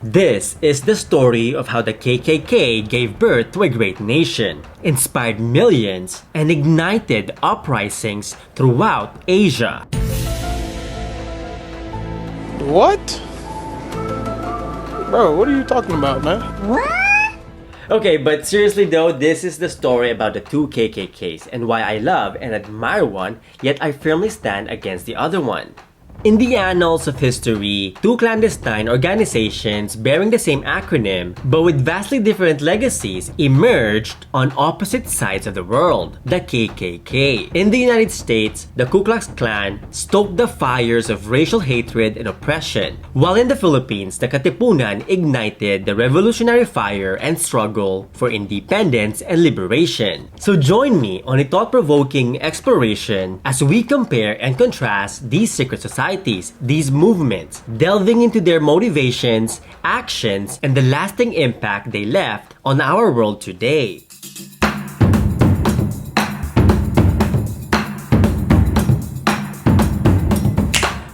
This is the story of how the KKK gave birth to a great nation, inspired millions, and ignited uprisings throughout Asia. What? Bro, what are you talking about, man? Okay, but seriously though, this is the story about the two KKKs and why I love and admire one, yet I firmly stand against the other one. In the annals of history, two clandestine organizations bearing the same acronym but with vastly different legacies emerged on opposite sides of the world, the KKK. In the United States, the Ku Klux Klan stoked the fires of racial hatred and oppression, while in the Philippines, the Katipunan ignited the revolutionary fire and struggle for independence and liberation. So join me on a thought-provoking exploration as we compare and contrast these secret societies, these movements, delving into their motivations, actions, and the lasting impact they left on our world today.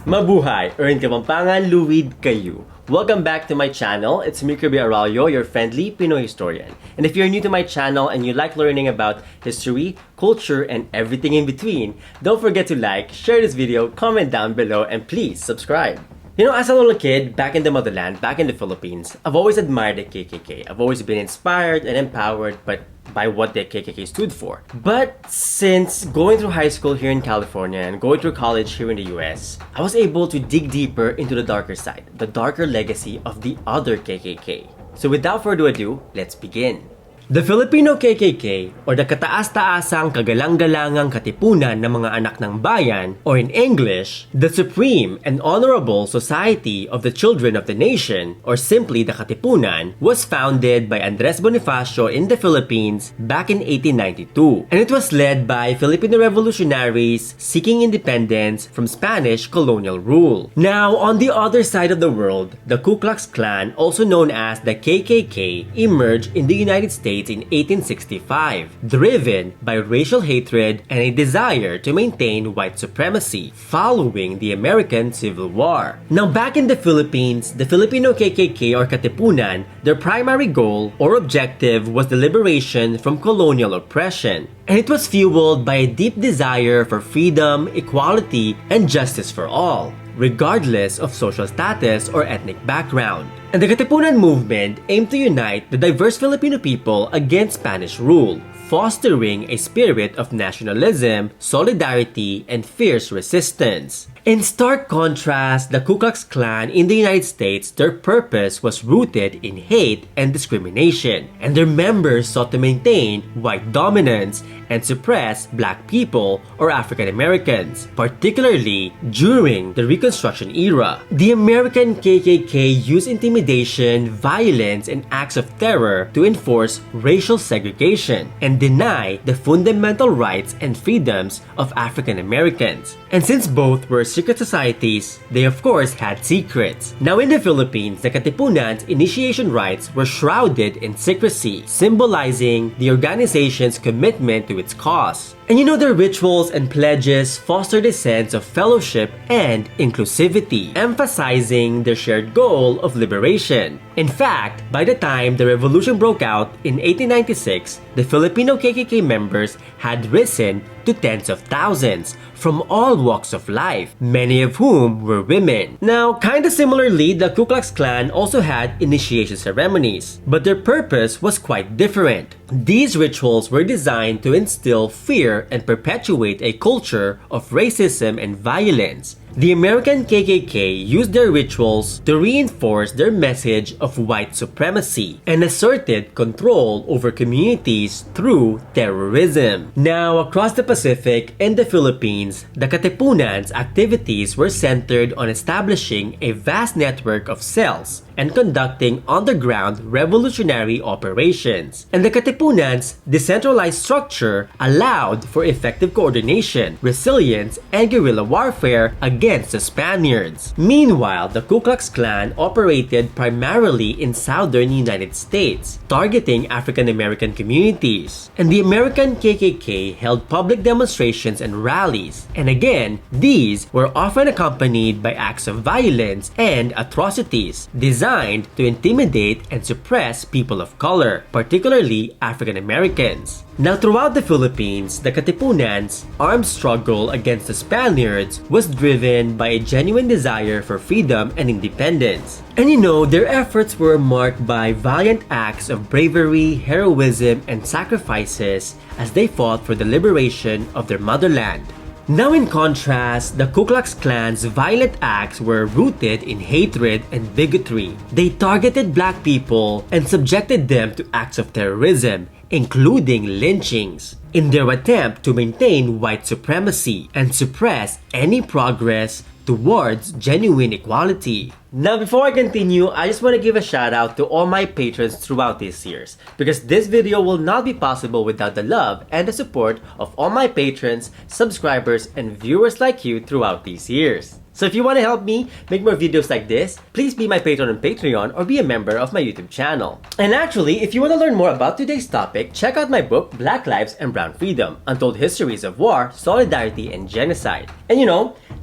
Mabuhay! Earn Kapampangan, luwid kayo! Welcome back to my channel. It's me, Kirby Araullo, your friendly Pinoy historian. And if you're new to my channel and you like learning about history, culture, and everything in between, don't forget to like, share this video, comment down below, and please subscribe. You know, as a little kid, back in the motherland, back in the Philippines, I've always admired the KKK. I've always been inspired and empowered by what the KKK stood for. But since going through high school here in California and going through college here in the US, I was able to dig deeper into the darker side, the darker legacy of the other KKK. So without further ado, let's begin. The Filipino KKK, or the Kataas-Taasang Kagalang-Galangang Katipunan ng mga anak ng bayan, or in English, the Supreme and Honorable Society of the Children of the Nation, or simply the Katipunan, was founded by Andres Bonifacio in the Philippines back in 1892, and it was led by Filipino revolutionaries seeking independence from Spanish colonial rule. Now, on the other side of the world, the Ku Klux Klan, also known as the KKK, emerged in the United States in 1865, driven by racial hatred and a desire to maintain white supremacy following the American Civil War. Now, back in the Philippines, the Filipino KKK or Katipunan, their primary goal or objective was the liberation from colonial oppression. And it was fueled by a deep desire for freedom, equality, and justice for all, regardless of social status or ethnic background. And the Katipunan movement aimed to unite the diverse Filipino people against Spanish rule, fostering a spirit of nationalism, solidarity, and fierce resistance. In stark contrast, the Ku Klux Klan in the United States, their purpose was rooted in hate and discrimination, and their members sought to maintain white dominance and suppress black people or African Americans, particularly during the Reconstruction era. The American KKK used intimidation, violence, and acts of terror to enforce racial segregation and deny the fundamental rights and freedoms of African Americans. And since both were secret societies, they of course had secrets. Now in the Philippines, the Katipunan's initiation rites were shrouded in secrecy, symbolizing the organization's commitment to its cause. And you know, their rituals and pledges fostered a sense of fellowship and inclusivity, emphasizing their shared goal of liberation. In fact, by the time the revolution broke out in 1896, the Filipino KKK members had risen to tens of thousands from all walks of life, many of whom were women. Now, kinda similarly, the Ku Klux Klan also had initiation ceremonies, but their purpose was quite different. These rituals were designed to instill fear and perpetuate a culture of racism and violence. The American KKK used their rituals to reinforce their message of white supremacy and asserted control over communities through terrorism. Now, across the Pacific and the Philippines, the Katipunan's activities were centered on establishing a vast network of cells and conducting underground revolutionary operations. And the Katipunan's decentralized structure allowed for effective coordination, resilience, and guerrilla warfare against the Spaniards. Meanwhile, the Ku Klux Klan operated primarily in southern United States, targeting African American communities. And the American KKK held public demonstrations and rallies. And again, these were often accompanied by acts of violence and atrocities designed designed to intimidate and suppress people of color, particularly African Americans. Now, throughout the Philippines, the Katipunan's armed struggle against the Spaniards was driven by a genuine desire for freedom and independence. And their efforts were marked by valiant acts of bravery, heroism, and sacrifices as they fought for the liberation of their motherland. Now, in contrast, the Ku Klux Klan's violent acts were rooted in hatred and bigotry. They targeted black people and subjected them to acts of terrorism, including lynchings, in their attempt to maintain white supremacy and suppress any progress towards genuine equality. Now, before I continue, I just want to give a shout out to all my patrons throughout these years, because this video will not be possible without the love and the support of all my patrons, subscribers, and viewers like you throughout these years. So if you want to help me make more videos like this, please be my patron on Patreon or be a member of my YouTube channel. And actually, if you want to learn more about today's topic, check out my book, Black Lives and Brown Freedom, Untold Histories of War, Solidarity, and Genocide. And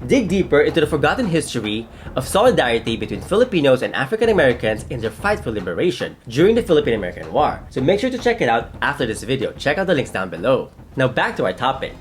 dig deeper into the forgotten history of solidarity between Filipinos and African Americans in their fight for liberation during the Philippine-American War. So make sure to check it out after this video. Check out the links down below. Now back to our topic.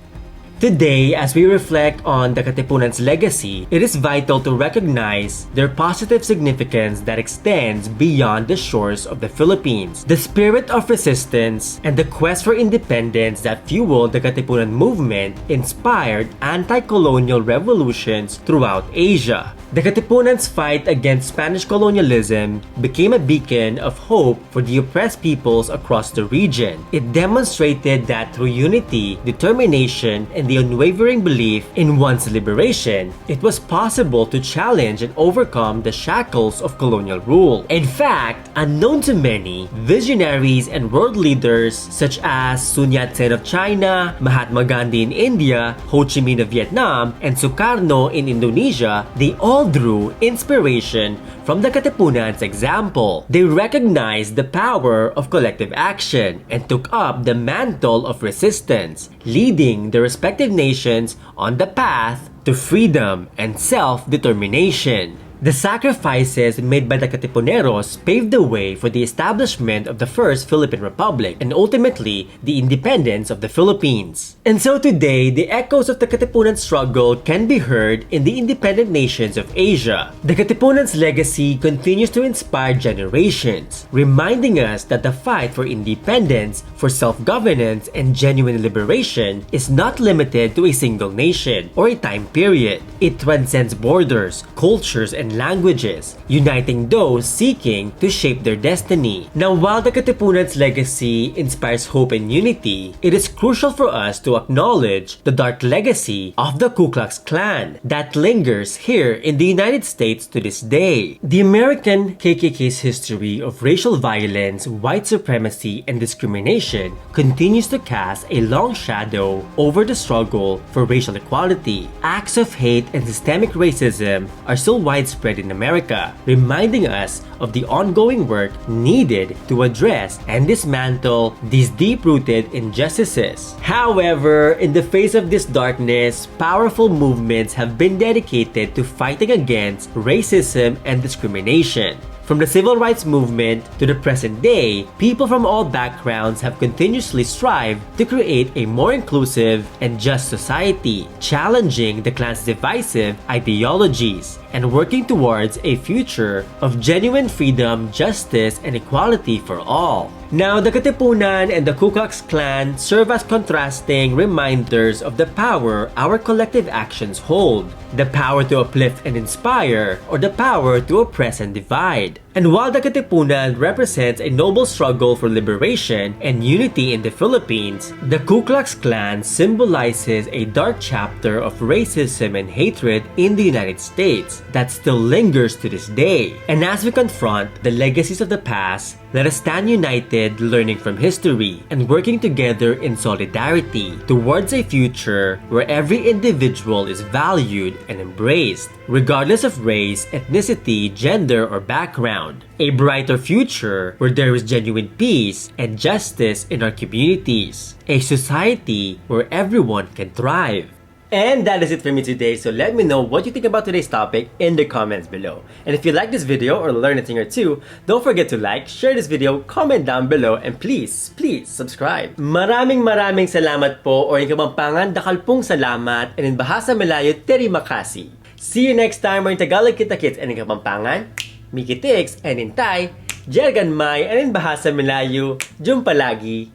Today, as we reflect on the Katipunan's legacy, it is vital to recognize their positive significance that extends beyond the shores of the Philippines. The spirit of resistance and the quest for independence that fueled the Katipunan movement inspired anti-colonial revolutions throughout Asia. The Katipunan's fight against Spanish colonialism became a beacon of hope for the oppressed peoples across the region. It demonstrated that through unity, determination, and the unwavering belief in one's liberation, it was possible to challenge and overcome the shackles of colonial rule. In fact, unknown to many, visionaries and world leaders such as Sun Yat-sen of China, Mahatma Gandhi in India, Ho Chi Minh of Vietnam, and Sukarno in Indonesia, they all drew inspiration from the Katipunan's example. They recognized the power of collective action and took up the mantle of resistance, leading the respective nations on the path to freedom and self-determination. The sacrifices made by the Katipuneros paved the way for the establishment of the First Philippine Republic and ultimately the independence of the Philippines. And so today, the echoes of the Katipunan struggle can be heard in the independent nations of Asia. The Katipunan's legacy continues to inspire generations, reminding us that the fight for independence, for self-governance, and genuine liberation is not limited to a single nation or a time period. It transcends borders, cultures, and languages, uniting those seeking to shape their destiny. Now, while the Katipunan's legacy inspires hope and unity, it is crucial for us to acknowledge the dark legacy of the Ku Klux Klan that lingers here in the United States to this day. The American KKK's history of racial violence, white supremacy, and discrimination continues to cast a long shadow over the struggle for racial equality. Acts of hate and systemic racism are still widespread in America, reminding us of the ongoing work needed to address and dismantle these deep-rooted injustices. However, in the face of this darkness, powerful movements have been dedicated to fighting against racism and discrimination. From the civil rights movement to the present day, people from all backgrounds have continuously strived to create a more inclusive and just society, challenging the Klan's divisive ideologies and working towards a future of genuine freedom, justice, and equality for all. Now, the Katipunan and the Ku Klux Klan serve as contrasting reminders of the power our collective actions hold, the power to uplift and inspire, or the power to oppress and divide. And while the Katipunan represents a noble struggle for liberation and unity in the Philippines, the Ku Klux Klan symbolizes a dark chapter of racism and hatred in the United States that still lingers to this day. And as we confront the legacies of the past, let us stand united, learning from history, and working together in solidarity towards a future where every individual is valued and embraced, regardless of race, ethnicity, gender, or background. A brighter future where there is genuine peace and justice in our communities. A society where everyone can thrive. And that is it for me today, so let me know what you think about today's topic in the comments below. And if you like this video or learn a thing or two, don't forget to like, share this video, comment down below, and please subscribe. Maraming salamat po, or in Kapampangan, dakalpong salamat, and in Bahasa Melayu, terima kasih. See you next time, or in Tagalog kita kits, and in Kapampangan, Mikitix, and in Thai, Jergan Mai, and in Bahasa Melayu, Jumpa lagi.